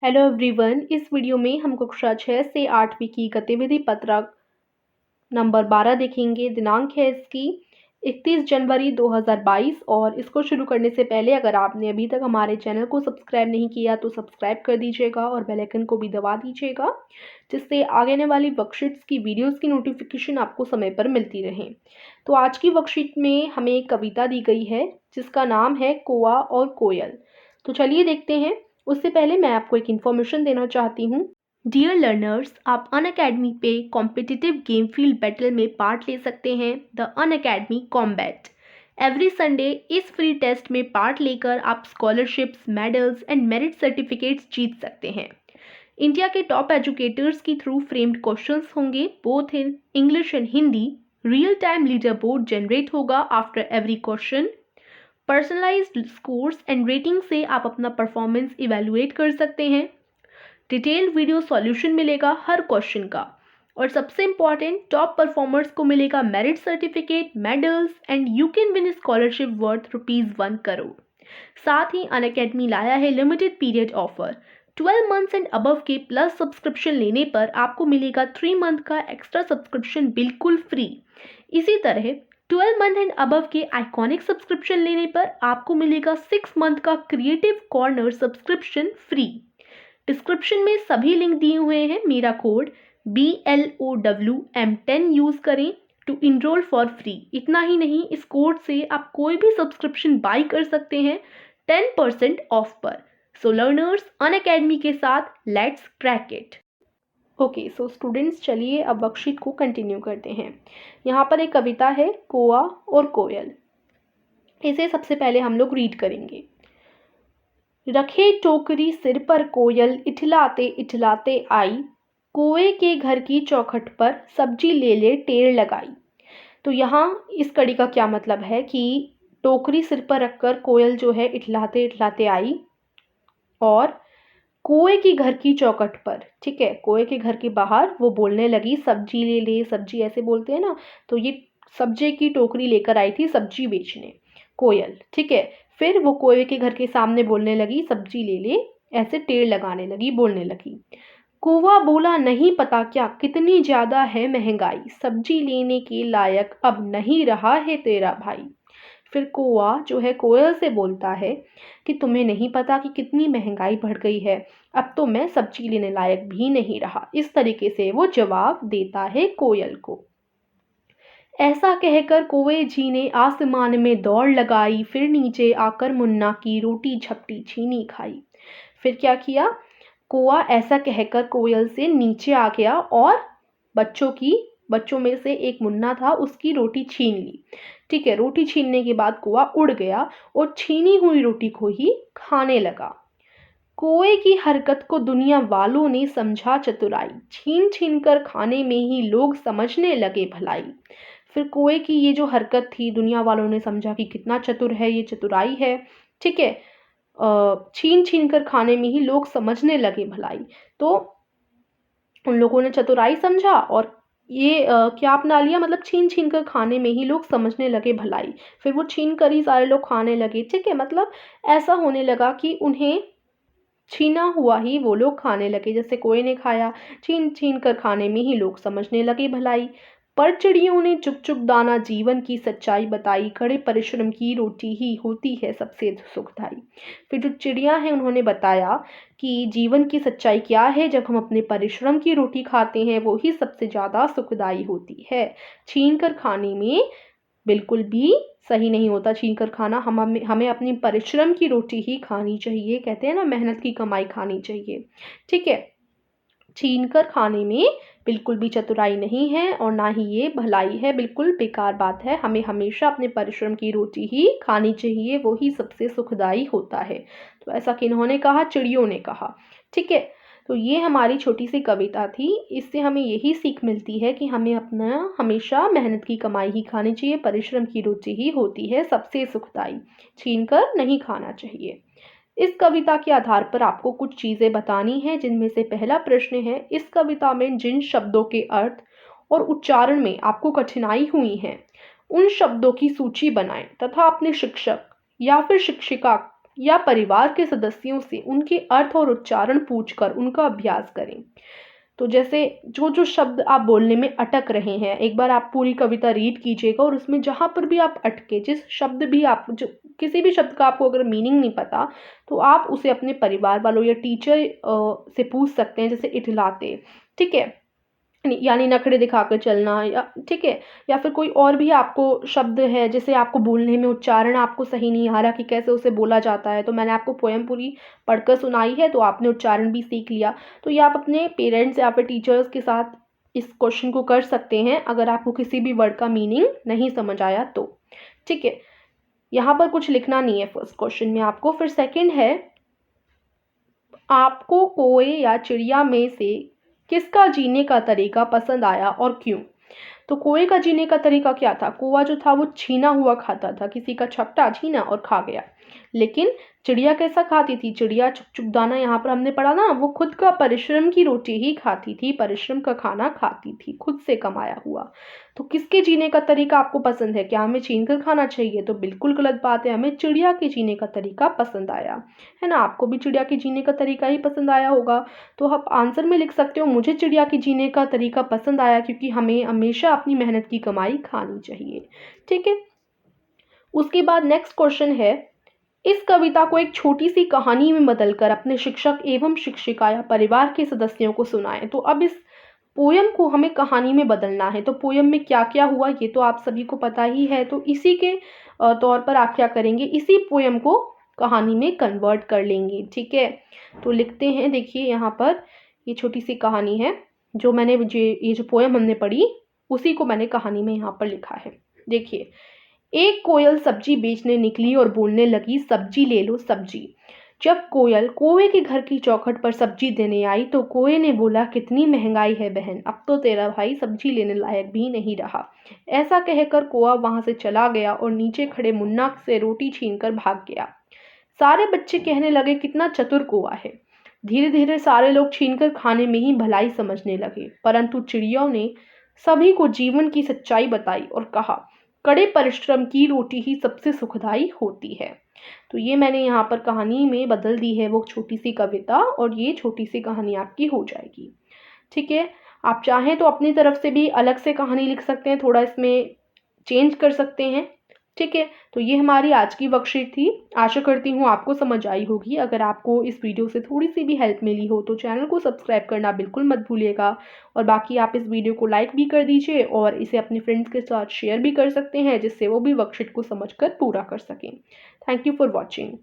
Hello everyone. इस video में हम कक्षा 6 से 8वीं की गतिविधि पत्रक नंबर 12 देखेंगे। दिनांक है इसकी 31 जनवरी 2022 और इसको शुरू करने से पहले अगर आपने अभी तक हमारे चैनल को सब्सक्राइब नहीं किया तो सब्सक्राइब कर दीजिएगा और बेल आइकन को भी दबा दीजिएगा, जिससे आगे आने वाली वर्कशीट्स की वीडियोस की नोटिफिकेशन आपको समय पर मिलती रहे। तो आज की वर्कशीट में हमें एक कविता दी गई है जिसका नाम है कौआ और कोयल। तो चलिए देखते हैं। उससे पहले मैं आपको एक इन्फॉर्मेशन देना चाहती हूँ। डियर लर्नर्स, आप अनअकैडमी पे कॉम्पिटिटिव गेम फील्ड बैटल में पार्ट ले सकते हैं, the Unacademy combat. Every Sunday इस फ्री टेस्ट में पार्ट लेकर आप scholarships, medals and merit certificates जीत सकते हैं। इंडिया के टॉप एजुकेटर्स की थ्रू फ्रेम्ड क्वेश्चंस होंगे both in English and Hindi. Real time leader board generate होगा after every question. Personalised scores and rating से आप अपना परफॉर्मेंस इवेलुएट कर सकते हैं। डिटेल्ड वीडियो सॉल्यूशन मिलेगा हर क्वेश्चन का, और सबसे इंपॉर्टेंट टॉप परफॉर्मर्स को मिलेगा merit certificate, medals and you can win scholarship worth ₹1 crore. साथ ही अनअकैडमी लाया है limited period offer. 12 months and above के प्लस सब्सक्रिप्शन लेने पर आपको मिलेगा 3 मंथ का एक्स्ट्रा सब्सक्रिप्शन बिल्कुल फ्री। इसी तरह 12 मंथ एंड अबव के आइकॉनिक सब्सक्रिप्शन लेने पर आपको मिलेगा 6 मंथ का creative corner subscription free. Description में सभी लिंक दिए हुए हैं। मेरा कोड BLOWM10 यूज करें टू इनरोल फॉर फ्री। इतना ही नहीं, इस कोड से आप कोई भी सब्सक्रिप्शन बाई कर सकते हैं 10% ऑफ पर। सो लर्नर्स, अनअकैडमी के साथ let's crack it. Okay, so students, चलिए अब वर्कशीट को कंटिन्यू करते हैं। यहाँ पर एक कविता है कौआ और कोयल। इसे सबसे पहले हम लोग रीड करेंगे। रखे टोकरी सिर पर कोयल इठलाते इठलाते आई, कौए के घर की चौखट पर सब्जी ले ले टेर लगाई। तो यहाँ इस कड़ी का क्या मतलब है कि टोकरी सिर पर रखकर कोयल जो है इठलाते इठलाते आई और कौए की घर की चौखट पर, ठीक है, कौए के घर के बाहर वो बोलने लगी सब्जी ले ले। सब्जी ऐसे बोलते हैं ना, तो ये सब्जी की टोकरी लेकर आई थी सब्जी बेचने कोयल, ठीक है। फिर वो कौए के घर के सामने बोलने लगी सब्जी ले ले, ऐसे टेढ़ लगाने लगी, बोलने लगी। कौवा बोला नहीं पता क्या कितनी ज्यादा है महंगाई, सब्जी लेने के लायक अब नहीं रहा है तेरा भाई। फिर कौवा जो है कोयल से बोलता है कि तुम्हें नहीं पता कि कितनी महंगाई बढ़ गई है, अब तो मैं सब्जी लेने लायक भी नहीं रहा। इस तरीके से वो जवाब देता है कोयल को। ऐसा कहकर कौवे जी ने आसमान में दौड़ लगाई, फिर नीचे आकर मुन्ना की रोटी झपटी छीनी खाई। फिर क्या किया, कौवा ऐसा कहकर कोयल से नीचे आ गया और बच्चों में से एक मुन्ना था, उसकी रोटी छीन ली। ठीक है, रोटी छीनने के बाद कौवा उड़ गया और छीनी हुई रोटी को ही खाने लगा। कौए की हरकत को दुनिया वालों ने समझा चतुराई, छीन छीन कर खाने में ही लोग समझने लगे भलाई। फिर कौए की ये जो हरकत थी दुनिया वालों ने समझा कि कितना चतुर है, ये चतुराई है, ठीक है। छीन छीन कर खाने में ही लोग समझने लगे भलाई। तो उन लोगों ने चतुराई समझा और ये क्या अपना लिया, मतलब छीन छीन कर खाने में ही लोग समझने लगे भलाई। फिर वो छीन कर ही सारे लोग खाने लगे, ठीक है। मतलब ऐसा होने लगा कि उन्हें छीना हुआ ही वो लोग खाने लगे। जैसे कोई ने खाया, छीन छीन कर खाने में ही लोग समझने लगे भलाई। पर चिड़ियों ने चुप चुप दाना जीवन की सच्चाई बताई, कड़े परिश्रम की रोटी ही होती है सबसे सुखदाई। फिर जो चिड़िया हैं उन्होंने बताया कि जीवन की सच्चाई क्या है, जब हम अपने परिश्रम की रोटी खाते हैं वो ही सबसे ज़्यादा सुखदाई होती है। छीन कर खाने में बिल्कुल भी सही नहीं होता छीन कर खाना। हमें अपनी परिश्रम की रोटी ही खानी चाहिए। कहते हैं ना, मेहनत की कमाई खानी चाहिए, ठीक है। छीन कर खाने में बिल्कुल भी चतुराई नहीं है और ना ही ये भलाई है, बिल्कुल बेकार बात है। हमें हमेशा अपने परिश्रम की रोटी ही खानी चाहिए, वो ही सबसे सुखदाई होता है। तो ऐसा किन्होंने कहा, चिड़ियों ने कहा, ठीक है। तो ये हमारी छोटी सी कविता थी। इससे हमें यही सीख मिलती है कि हमें अपना हमेशा मेहनत की कमाई ही खानी चाहिए, परिश्रम की रोटी ही होती है सबसे सुखदाई, छीन कर नहीं खाना चाहिए। इस कविता के आधार पर आपको कुछ चीज़ें बतानी हैं, जिनमें से पहला प्रश्न है, इस कविता में जिन शब्दों के अर्थ और उच्चारण में आपको कठिनाई हुई है उन शब्दों की सूची बनाएं तथा अपने शिक्षक या फिर शिक्षिका या परिवार के सदस्यों से उनके अर्थ और उच्चारण पूछकर उनका अभ्यास करें। तो जैसे जो जो शब्द आप बोलने में अटक रहे हैं, एक बार आप पूरी कविता रीड कीजिएगा और उसमें जहाँ पर भी आप अटके, जिस शब्द भी आप जो किसी भी शब्द का आपको अगर मीनिंग नहीं पता तो आप उसे अपने परिवार वालों या टीचर से पूछ सकते हैं, जैसे इठलाते, ठीक है, यानी नखरे दिखाकर चलना, या ठीक है, या फिर कोई और भी आपको शब्द है जैसे आपको बोलने में उच्चारण आपको सही नहीं आ रहा कि कैसे उसे बोला जाता है, तो मैंने आपको पोएम पूरी पढ़कर सुनाई है तो आपने उच्चारण भी सीख लिया। तो ये आप अपने पेरेंट्स या फिर टीचर्स के साथ इस क्वेश्चन को कर सकते हैं अगर आपको किसी भी वर्ड का मीनिंग नहीं समझ आया तो, ठीक है। यहाँ पर कुछ लिखना नहीं है फर्स्ट क्वेश्चन में आपको। फिर सेकंड है, आपको कोए या चिड़िया में से किसका जीने का तरीका पसंद आया और क्यों? तो कौए का जीने का तरीका क्या था? कौवा जो था वो छीना हुआ खाता था, किसी का छपटा छीना और खा गया। लेकिन चिड़िया कैसा खाती थी? चिड़िया चुप चुप दाना, यहाँ पर हमने पढ़ा ना, वो खुद का परिश्रम की रोटी ही खाती थी, परिश्रम का खाना खाती थी, खुद से कमाया हुआ। तो किसके जीने का तरीका आपको पसंद है? क्या हमें छीन कर खाना चाहिए? तो बिल्कुल गलत बात है, हमें चिड़िया के जीने का तरीका पसंद आया है ना। आपको भी चिड़िया के जीने का तरीका ही पसंद आया होगा। तो आप आंसर में लिख सकते हो, मुझे चिड़िया के जीने का तरीका पसंद आया क्योंकि हमें हमेशा अपनी मेहनत की कमाई खानी चाहिए, ठीक है। उसके बाद नेक्स्ट क्वेश्चन है, इस कविता को एक छोटी सी कहानी में बदलकर अपने शिक्षक एवं शिक्षिका या परिवार के सदस्यों को सुनाएं। तो अब इस पोयम को हमें कहानी में बदलना है। तो पोयम में क्या क्या हुआ ये तो आप सभी को पता ही है, तो इसी के तौर पर आप क्या करेंगे, इसी पोयम को कहानी में कन्वर्ट कर लेंगे, ठीक है। तो लिखते हैं, देखिए यहाँ पर ये छोटी सी कहानी है जो मैंने ये जो पोयम हमने पढ़ी उसी को मैंने कहानी में यहाँ पर लिखा है। देखिए, एक कोयल सब्जी बेचने निकली और बोलने लगी, सब्जी ले लो सब्जी। जब कोयल कौवे के घर की चौखट पर सब्जी देने आई तो कौवे ने बोला, कितनी महंगाई है बहन, अब तो तेरा भाई सब्जी लेने लायक भी नहीं रहा। ऐसा कहकर कौवा वहां से चला गया और नीचे खड़े मुन्ना से रोटी छीनकर भाग गया। सारे बच्चे कहने लगे, कितना चतुर कौवा है। धीरे धीरे सारे लोग छीनकर खाने में ही भलाई समझने लगे, परंतु चिड़ियों ने सभी को जीवन की सच्चाई बताई और कहा, कड़े परिश्रम की रोटी ही सबसे सुखदाई होती है। तो ये मैंने यहाँ पर कहानी में बदल दी है वो छोटी सी कविता, और ये छोटी सी कहानी आपकी हो जाएगी, ठीक है। आप चाहें तो अपनी तरफ से भी अलग से कहानी लिख सकते हैं, थोड़ा इसमें चेंज कर सकते हैं, ठीक है। तो ये हमारी आज की वर्कशीट थी। आशा करती हूँ आपको समझ आई होगी। अगर आपको इस वीडियो से थोड़ी सी भी हेल्प मिली हो तो चैनल को सब्सक्राइब करना बिल्कुल मत भूलिएगा, और बाकी आप इस वीडियो को लाइक भी कर दीजिए और इसे अपने फ्रेंड्स के साथ शेयर भी कर सकते हैं जिससे वो भी वर्कशीट को समझकर पूरा कर सकें। Thank you for watching.